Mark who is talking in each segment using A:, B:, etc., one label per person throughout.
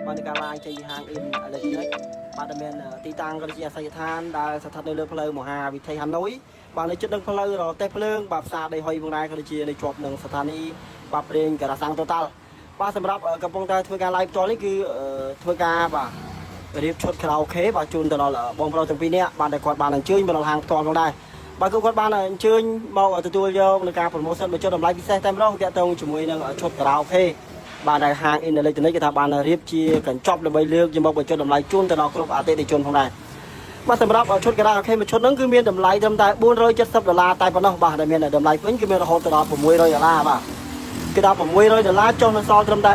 A: បានការឡាយចេញពីហាងអ៊ីនឥឡូវនេះបាទដែលមានទីតាំងក៏ជាអាសយដ្ឋានដែលស្ថិតនៅលើផ្លូវមហាវិថីហាណូយបាទនៅជិតនឹងផ្លូវរទេះភ្លើងបាទផ្សារដីហុយផងដែរក៏ជានៅជាប់នឹងស្ថានីយ៍បាទប្រេងការ៉ាសាំងតូតាល់បាទសម្រាប់កំពុងតែធ្វើការ live ផ្ទាល់នេះគឺធ្វើការបាទរៀបឈុតខារ៉ាអូខេបាទជូនទៅដល់បងប្រុសទាំងពីរនាក់បាទដែលគាត់បានអញ្ជើញមកដល់ហាងផ្ទាល់ផងដែរបាទគាត់បានអញ្ជើញមកទទួលយកនឹងការ promotion បញ្ចុះតម្លៃពិសេសតែម្ដងទាក់ទងជាមួយនឹងឈុតខារ៉ាអូខេបាទដែលហាង Electronic គេថាបានរៀបជាកញ្ចប់ដើម្បីលើកយកមកបញ្ចុះតម្លៃជូនទៅដល់គ្រប់អតិថិជនផងដែរបាទសម្រាប់ឈុតខារ៉ាអូខេមួយឈុតហ្នឹងគឺមានតម្លៃត្រឹមតែ$470តែប៉ុណ្ណោះបាទដែលមានតម្លៃវិញគឺមានរហូតដល់$600បាទគឺដល់$600ចុះនៅសល់ត្រឹមតែ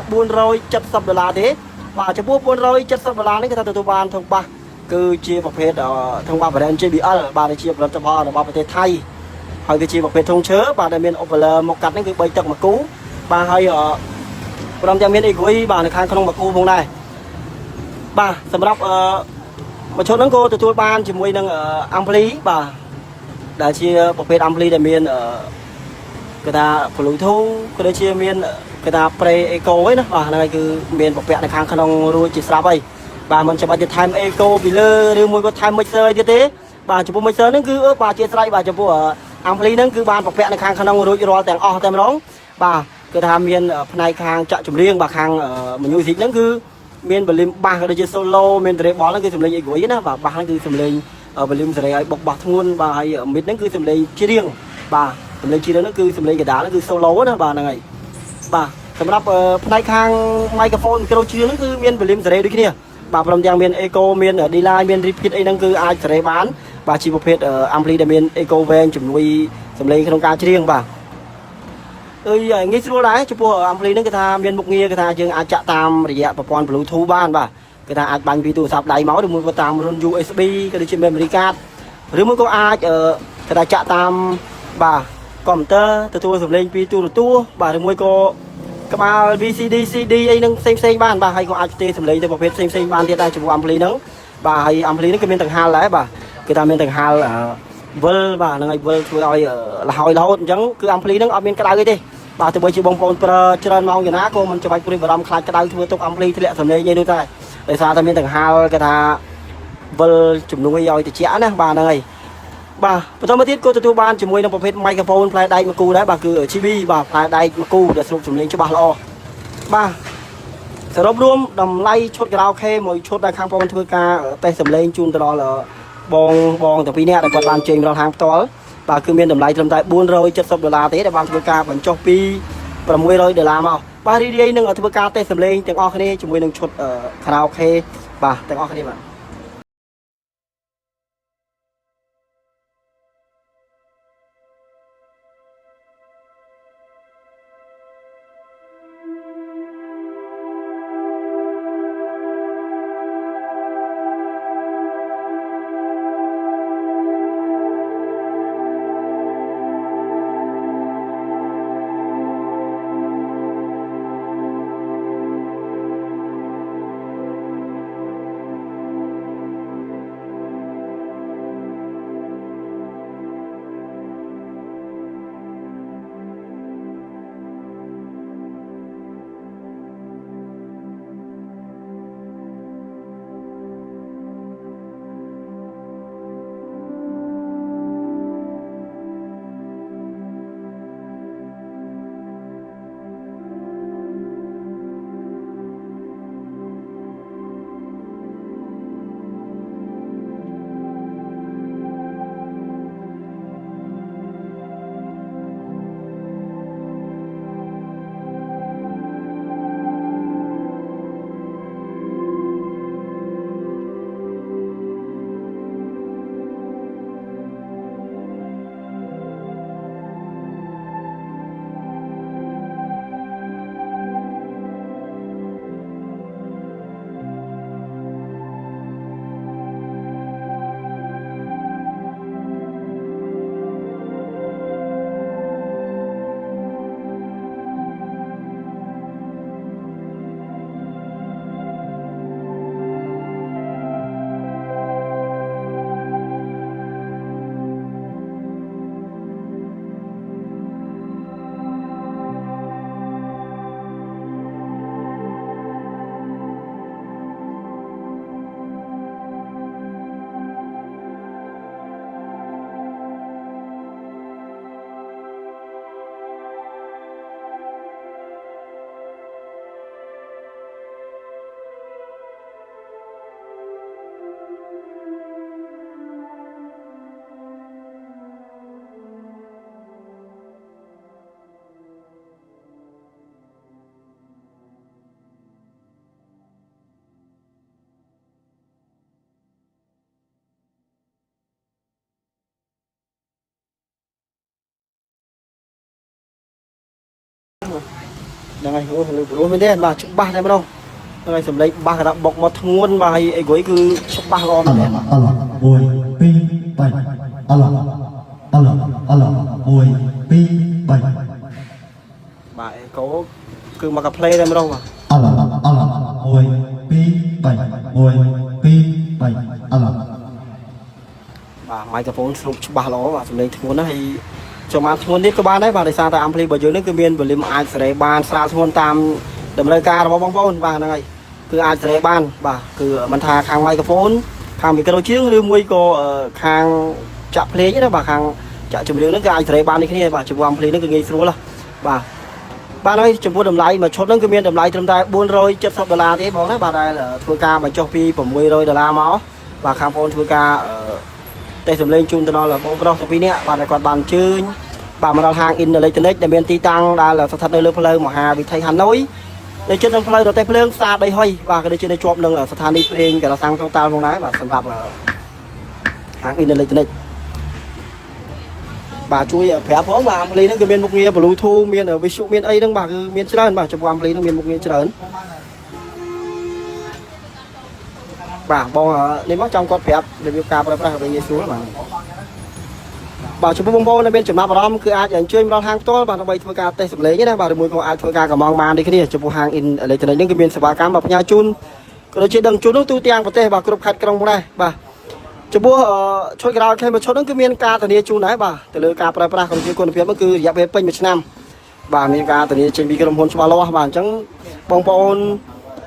A: $470ទេបាទចំពោះ$470នេះគេថាទទួលបានធុងបាសគឺជាប្រភេទធុងបាស brand JBL បាទជាផលិតផលរបស់ប្រទេសថៃហើយវាជាប្រភេទធុងឈើបាទដែលមានOplerមកកាត់នេះគឺ3ទឹកមួយគូបាទហើយព្រមទាំងមានអេហ្គុយបាទនៅខាងក្នុងមួយគូផងដែរបាទសម្រាប់មួយឈុតហ្នឹងក៏ទទួលបានជាមួយនឹងអាំភ្លីបាទដែលជាប្រភេទអាំភ្លីដែលមានគេថា Bluetooth ក៏ដូចជាមានគេថា Pre Eco ហ្នឹងណាបាទហ្នឹងហើយគឺមានពពាក់នៅខាងក្នុងរួចជាស្រាប់ហើយបាទមិនចាំបាច់ទៅថែម Eco ពីលើឬមួយក៏ថែម Mixer ទៀតទេបាទចំពោះ Mixer ហ្នឹងគឺបាទជាស្រ័យបាទចំពោះអាំភ្លីហ្នឹងគឺបានពពាក់នៅខាងក្នុងរួចរាល់ទាំងអស់តែម្ដងបាទគឺថាមានផ្នែកខាងចាក់ចម្រៀងបាទខាង music ហ្នឹងគឺមាន volume បាសក៏ដូចជា solo មាន treble ហ្នឹងគឺសំឡេងអេហ្គុយណាបាទបាសហ្នឹងគឺសំឡេង volume សេរីឲ្យបុកបោះធ្ងន់បាទហើយ mid ហ្នឹងគឺសំឡេងច្រៀងបាទសំឡេងច្រៀងហ្នឹងគឺសំឡេងកណ្ដាលហ្នឹងគឺ solo ណាបាទហ្នឹងហើយបាទសម្រាប់ផ្នែកខាង microphone មីក្រូច្រៀងហ្នឹងគឺមាន volume សេរីដូចគ្នាបាទព្រមទាំងមាន echo មាន delay មាន repeat អីហ្នឹងគឺអាចសេរីបានបាទជាប្រភេទ ampli ដែលមាន echo វែងជំនួយសំឡេងក្នុងការច្រៀងបាទងាយស្រួលដែរចំពោះ ampli ហ្នឹងគេថាមានមុខងារគេថាយើងអាចចាក់តាមរយៈប្រព័ន្ធ Bluetooth បានបាទគេថាអាចបាញ់ពីទូរស័ព្ទដៃមកឬមួយក៏តាមរុន USB ក៏ដូចជា memory card ឬមួយក៏អាចគេថាចាក់តាមបាទកុំព្យូទ័រទទួលសំឡេងពីទូរទស្សន៍បាទឬមួយក៏ក្បាល VCD CD អីហ្នឹងផ្សេងបានបាទហើយក៏អាចផ្ទេរសំឡេងទៅប្រភេទផ្សេងបានទៀតដែរចំពោះ ampli ហ្នឹងបាទហើយ ampli ហ្នឹងគឺមានដង្ហាលដែរបាទគេថាមានដង្ហាលវិលបាទហ្នឹងហើយវិលធ្វើឲ្យរហូតអញ្ចឹងគឺ ampli ហ្នឹងអត់មានក្តៅអីទេបាទទោះបីជាបងប្អូនប្រើច្រើនម៉ោងយ៉ាងណាក៏មិនចាំបាច់ព្រួយបារម្ភខ្លាចក្តៅធ្វើទុក ampli ធ្លាក់សំឡេងអីនោះតែដោយសារតែមានដង្ហាលគេថាវិលជំនួយឲ្យត្រជាក់ណាបាទហ្នឹងហើយបាទបន្តមកទៀតក៏ទទួលបានជាមួយនឹងប្រភេទ microphone ផ្លែដែកមួយគូដែរបាទគឺ GB បាទផ្លែដែកមួយគូដែលស្រូបសំឡេងច្បាស់ល្អបាទសរុបរួមតម្លៃឈុតខារ៉ាអូខេមួយឈុតដែលខាងបងធ្វើការតេស្តសំឡេងជូនទៅដល់បងទាំងពីរនាក់ដែលគាត់បានចេញមកដល់ហាងផ្ទាល់បាទគឺមានតម្លៃត្រឹមតែ$470ទេដែលបានធ្វើការបញ្ចុះពី$600មកបាទរីករាយនឹងធ្វើការតេស្តសំឡេងទាំងអស់គ្នាជាមួយនឹងឈុតខារ៉ាអូខេបាទទាំងអស់គ្នាបាទ ហ្នឹងហើយព្រោះមែនទេបាទច្បាស់តែម្ដងហ្នឹងហើយសម្លេងបាសកណ្ដាប់បុកមកធ្ងន់បាទហើយអីក្រួយគឺច្បាស់ល្អមែនទេ
B: អឡ1 2 3អឡ1 2 3
A: បាទអេកូគឺមកកាផ្លេតែម្ដងបាទ
B: អឡ1 2 3 1 2 3អឡ
A: បាទម៉ៃក្រូហ្វូនស្រូបច្បាស់ល្អបាទសម្លេងធ្ងន់ណាស់ហើយចំអានធ្ងន់នេះក៏បានដែរបាទដោយសារតែអាំភ្លីរបស់យើងនេះគឺមានវ៉ូលីមអាចសេរីបានស្រាលធ្ងន់តាមតម្រូវការរបស់បងប្អូនបាទហ្នឹងហើយគឺអាចសេរីបានបាទគឺមិនថាខាងម៉ៃក្រូហ្វូនខាងមីក្រូជើងឬមួយក៏ខាងចាក់ភ្លេងណាបាទខាងចាក់ចម្រៀងហ្នឹងគឺអាចសេរីបាននេះគ្នាបាទជាមួយអាំភ្លីហ្នឹងគឺងាយស្រួលបាទបាទហើយចំពោះតម្លៃមួយឈុតហ្នឹងគឺមានតម្លៃត្រឹមតែ$470ទេបងណាបាទដែលធ្វើការបញ្ចុះពី$600មកបាទខាងបងធ្វើការតែសម្លេងជូនទៅដល់បងប្រុសទាំងពីរនាក់បាទគាត់បានអញ្ជើញបាទមកដល់ហាង Electronic ដែលមានទីតាំងដែលស្ថិតនៅលើផ្លូវមហាវិថីហាណូយនៅជិតនឹងផ្លូវរទេះភ្លើងផ្សារដីហុយបាទក៏ដូចជានៅជាប់នឹងស្ថានីយ៍ប្រេងកាឡាសាំងកងតាល់ផងដែរបាទសម្រាប់ហាង Electronic បាទជួយប្រាប់ផងបាទអាំភ្លីហ្នឹងគឺមានមុខងារ Bluetooth មាន Visual មានអីហ្នឹងបាទគឺមានច្រើនបាទចំពោះអាំភ្លីហ្នឹងមានមុខងារច្រើនបាទបងនេះមកចង់គាត់ប្រាប់របៀបការប្រើប្រាស់ឲ្យងាយស្រួលបាទចំពោះបងប្អូនដែលមានចំណាប់អារម្មណ៍គឺអាចអញ្ជើញមកដល់ហាងផ្ទាល់បាទដើម្បីធ្វើការតេស្តសម្លេងណាបាទឬមួយក៏អាចធ្វើការកម្មងបានដូចគ្នាចំពោះហាង Electronic នេះគឺមានសេវាកម្មបាទផ្ញើជូនក៏ដូចជាដឹងជូននោះទូទាំងប្រទេសបាទគ្រប់ខេត្តក្រុងផងដែរបាទចំពោះឈុតក្រោយខេមួយឈុតហ្នឹងគឺមានការធានាជូនដែរបាទទៅលើការប្រើប្រាស់ក៏ដូចជាគុណភាពហ្នឹងគឺរយៈពេលពេញ1ឆ្នាំបាទមានការធានាចេញពីក្រុមហ៊ុនច្បាស់លាស់បាទអញ្ចឹងបងប្អូន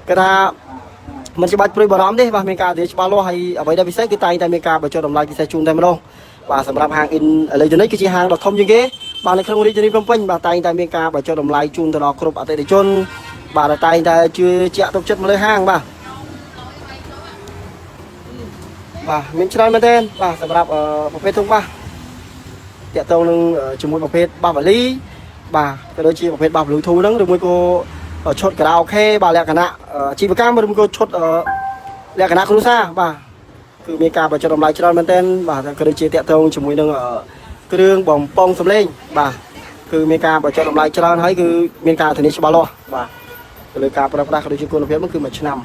A: គេថាមិនច្បាច់ព្រួយបារម្ភទេបាទមានការធានាច្បាស់លាស់ហើយអ្វីដែលពិសេសគឺតែងតែមានការបញ្ចុះតម្លៃពិសេសជូនតែម្ដងបាទសម្រាប់ហាង Electronic គឺជាហាងដ៏ធំជាងគេបាទនៅក្នុងរាជធានីភ្នំពេញបាទតែងតែមានការបញ្ចុះតម្លៃជូនទៅដល់គ្រប់អតិថិជនបាទតែងតែជឿជាក់ទុកចិត្តមកលើហាងបាទមានច្រើនមែនទេបាទសម្រាប់ប្រភេទធុងបាសតាក់ទងនឹងជាមួយប្រភេទបាសវ៉ាលីបាទក៏ដូចជាប្រភេទបាស Bluetooth ហ្នឹងឬមួយក៏ឈុតខារ៉ាអូខេបាទលក្ខណៈអាជីវកម្មឬមួយក៏ឈុតលក្ខណៈគ្រួសារបាទគឺមានការបញ្ចុះតម្លៃច្រើនមែនទែនបាទក៏ដូចជាតាក់ទងជាមួយនឹងគ្រឿងបំពងសម្លេងបាទគឺមានការបញ្ចុះតម្លៃច្រើនហើយគឺមានការធានាច្បាស់លាស់បាទទៅលើការប្រើប្រាស់ក៏ដូចជាគុណភាពហ្នឹងគឺ1ឆ្នាំ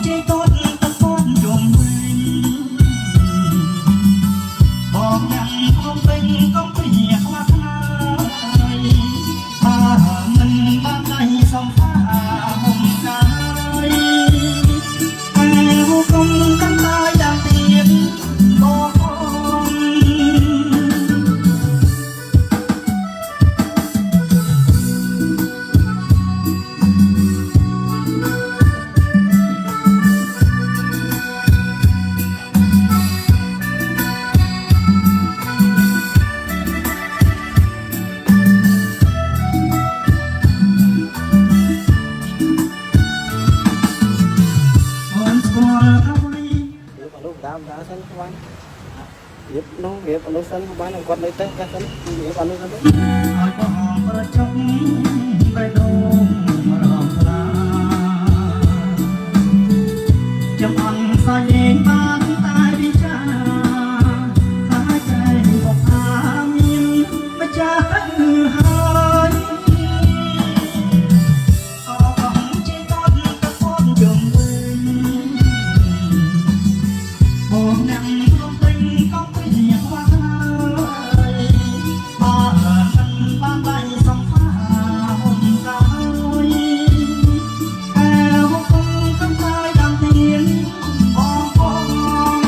A: ជ Biết nó biết nó sân của bán là quạt lấy tết các sân biết ăn nó sân đấy
B: ឲ្យបងប្រជុំបេះដូងរំខ្លាចាំអន់សាច់ឯងបានតែពិចារណាថាใจបងអាមានម្ចាស់ហើយអរបងជាតតទៅពនជុំវិញបងនឹងព្រមពេញក៏ពេញខ្វះបានដៃសំផាហុំកាយអើហុំកំកាយដាំទៀនបងបង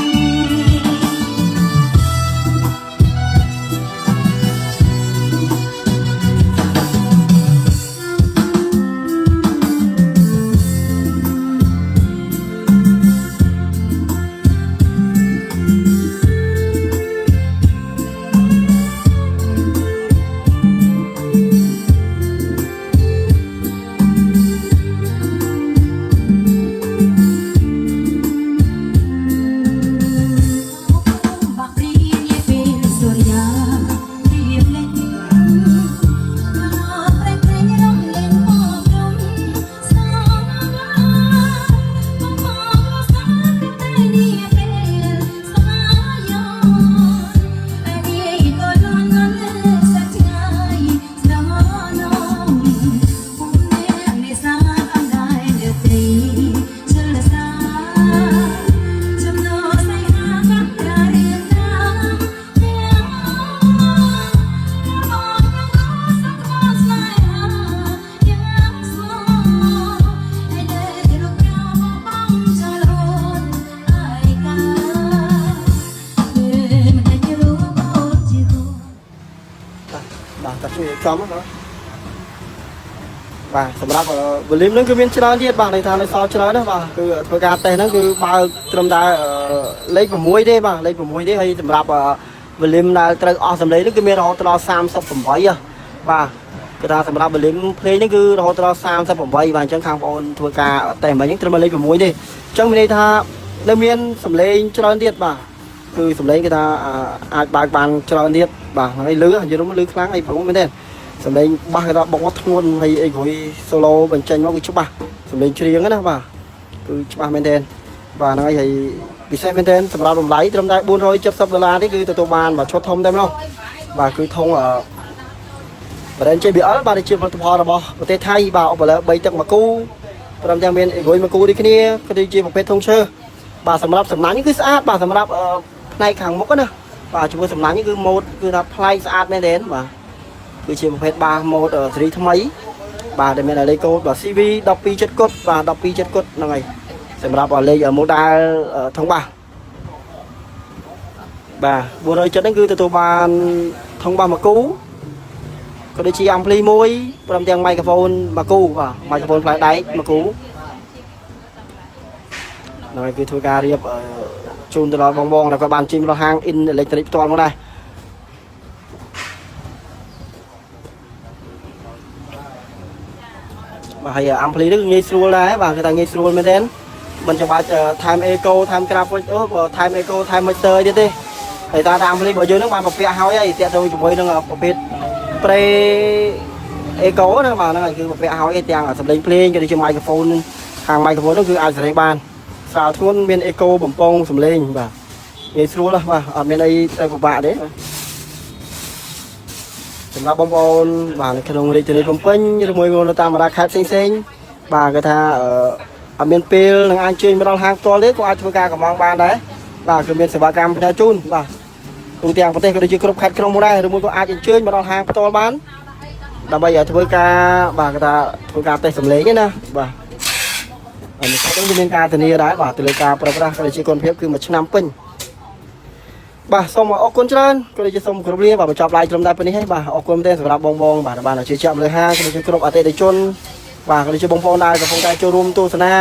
A: ចំហ្នឹងបាទសម្រាប់វលីមហ្នឹងគឺមានច្រើនទៀតបាទន័យថានៅសល់ច្រើនណាស់បាទគឺធ្វើការតេស្តហ្នឹងគឺបើត្រឹមតែលេខ6ទេបាទលេខ6ទេហើយសម្រាប់វលីមដែលត្រូវអស់សម្លេងហ្នឹងគឺមានរហូតដល់38បាទគឺថាសម្រាប់វលីមភ្លេងហ្នឹងគឺរហូតដល់38បាទអញ្ចឹងខាងបងអូនធ្វើការតេស្តមិញហ្នឹងត្រឹមលេខ6ទេអញ្ចឹងមានន័យថានៅមានសម្លេងច្រើនទៀតបាទគឺសម្លេងគេថាអាចបើកបានច្រើនទៀតបាទហើយលឺយល់លឺខ្លាំងអីព្រោះមែនទេសម្លេងបាសគេថាបុកមកធ្ងន់ហើយអីគ្រួយ solo បញ្ចេញមកគឺច្បាស់សម្លេងច្រៀងណាបាទគឺច្បាស់មែនទេបាទហ្នឹងហើយពិសេសមែនទេសម្រាប់តម្លៃត្រឹមតែ$470ទេគឺទទួលបានបាទឈុតធំតែម្ដងបាទគឺធុងbrand JBL បាទជាផលិតផលរបស់ប្រទេសថៃបាទឧបលើ3ទឹកមួយគូព្រមទាំងមានអីគ្រួយមួយគូដូចគ្នាគឺជាប្រភេទធុងឈើបាទសម្រាប់សំណាញ់គឺស្អាតបាទសម្រាប់ផ្នែកខាងមុខណាបាទជាមួយសំណាញ់គឺម៉ូដគឺថាប្លែកស្អាតមែនទេបាទគឺជាប្រភេទបាសម៉ូដស៊េរីថ្មីបាទដែលមានលេខកូដបាទ CV 1270គុតបាទ1270គុតហ្នឹងហើយសម្រាប់លេខម៉ូដែលធុងបាសបាទ470ហ្នឹងគឺទទួលបានធុងបាសមួយគូក៏ដូចជាអាំភ្លីមួយព្រមទាំងមីក្រូហ្វូនមួយគូបាទមីក្រូហ្វូនផ្លែដែកមួយគូហ្នឹងហើយគឺធ្វើការរៀបជូនទៅដល់បងៗដែលគាត់បានជិះមកហាង In Electric ផ្ទាល់មកដែរបាទហើយអាំភ្លីនេះងាយស្រួលដែរបាទគេថាងាយស្រួលមែនទេមិនចាំបាច់ time echo time graphic អូ time echo time mixer ទៀតទេហើយតាអាំភ្លីរបស់យើងហ្នឹងបានប្រពាក់ហើយតាក់ទងជាមួយនឹងប្រភេទ Pre echo ណាបាទហ្នឹងហើយគឺប្រពាក់ហើយទាំងសម្លេងភ្លេងក៏ដូចជាមីក្រូហ្វូនខាងមីក្រូហ្វូនហ្នឹងគឺអាចសេរីបានស្រាលធ្ងន់មានអេកូបំពងសំឡេងបាទងាយស្រួលណាស់បាទអត់មានអីទៅពិបាកទេសម្រាប់បងប្អូនបាទនៅក្នុងរាជធានីភ្នំពេញឬមួយនៅតាមបណ្ដាខេត្តផ្សេងៗបាទគេថាអត់មានពេលនឹងអាចជើញមកដល់ហាងផ្ទាល់ទេក៏អាចធ្វើការកម្មងបានដែរបាទគឺមានសេវាកម្មផ្នែកជូនបាទទូទាំងប្រទេសក៏ដូចជាគ្រប់ខេត្តក្រុងមកដែរឬមួយក៏អាចអញ្ជើញមកដល់ហាងផ្ទាល់បានដើម្បីឲ្យធ្វើការបាទគេថាធ្វើការតេស្តសំឡេងណាបាទអានេះខ្ញុំមានការធានាដែរបាទទៅលើការប្រើប្រាស់ក៏ដូចជាគុណភាពគឺមួយឆ្នាំពេញបាទសូមអរគុណច្រើនក៏ដូចជាសូមគោរពលាបាទបញ្ចប់ live ត្រឹមតែប៉ុណ្នេះហើយបាទអរគុណទេសម្រាប់បងបាទបានជឿជាក់លើហាងក៏ដូចជាគ្រប់អតិថិជនបាទក៏ដូចជាបងប្អូនដែលកំពុងតែចូលរួមទស្សនា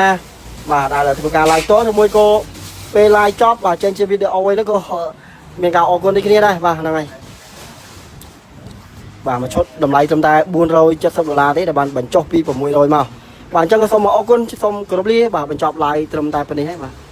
A: បាទដែលធ្វើការ live តឬមួយក៏ពេល live ចប់បាទចេញជាវីដេអូអីហ្នឹងក៏មានការអរគុណដូចគ្នាដែរបាទហ្នឹងហើយបាទមួយឈុតតម្លៃត្រឹមតែ$470ទេដែលបានបញ្ចុះពី600មកបាទអញ្ចឹងក៏សូមអរគុណសូមគោរពលាបាទបញ្ចប់ live ត្រឹមតែប៉ុណ្នេះហើយបាទ